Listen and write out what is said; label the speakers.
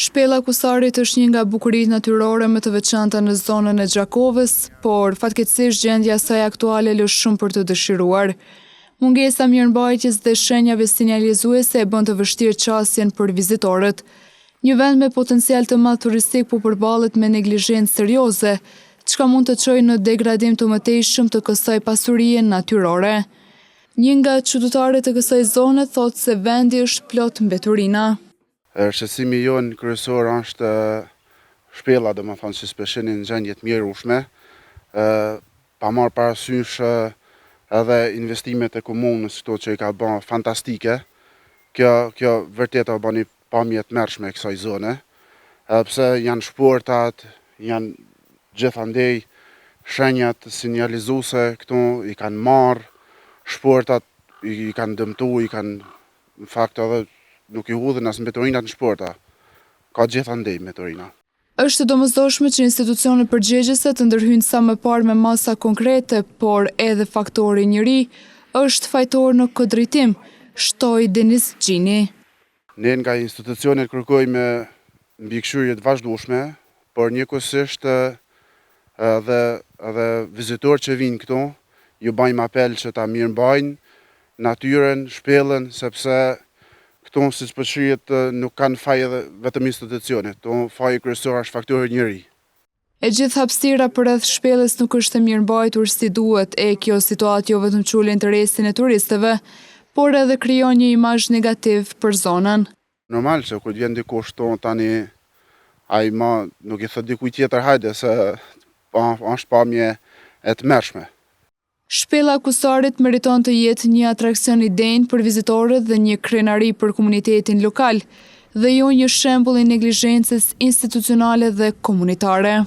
Speaker 1: Shpella Kusarit është një nga bukuritë natyrore më të veçanta në zonën e Gjakovës, por fatkeqësisht gjendja e saj aktuale lë shumë për të dëshiruar. Mungesa mirëmbajtjes dhe shenjave sinjalizuese e bën të vështirë qasjen për vizitorët. Një vend me potencial të madh turistik po përballet me neglizhencë serioze, çka mund të çojë në degradim të mëtejshëm të kësaj pasurie natyrore. Një nga çuditëtarët e kësaj zone thotë se vendi është plot mbeturina.
Speaker 2: Shqetësimi jonë kryesor është shpella, domethënë që speshin në gjendje të mjerueshme, pa marrë parasysh edhe investimet e komunës këto që i ka bërë fantastike. Kjo vërtet o bën një pamje të mërshme e kësaj zone, edhe pse janë shportat, janë gjithandej shenjat sinjalizuese këtu i kanë marrë, shportat i kanë dëmtu, i kanë në fakt edhe nuk i hudhen as mbeturinat në shporta. Ka gjithandej mbeturina.
Speaker 1: Është domosdoshme që institucionet përgjegjëse të ndërhyjnë sa më parë me masa konkrete, por edhe faktori njeri është fajtor në këtë drejtim, shtoi Deniz Gjini.
Speaker 2: Ne nga institucionet kërkojmë mbikëqyrje të vazhdueshme, por njëkohësisht edhe vizitorë që vinë këtu, ju bëjmë apel që ta mirëmbajnë natyrën, shpellën, sepse këtu, siç po shihet, nuk kanë faj edhe vetëm institucionet, këtu faji kryesor është faktori njeri.
Speaker 1: E gjithë hapësira përreth shpellës nuk është e mirëmbajtur si duhet, e kjo situatë jo vetëm çul interesin e turistëve, por edhe krijon një imazh negativ për zonën.
Speaker 2: Normal që kur vjen dikush këtu tani, ai nuk i thot dikujt tjetër hajde se është pamje e tmerrshme.
Speaker 1: Shpella Kusarit meriton të jetë një atraksion i denjë për vizitorët dhe një krenari për komunitetin lokal, dhe jo një shembull i neglizhencës institucionale dhe komunitare.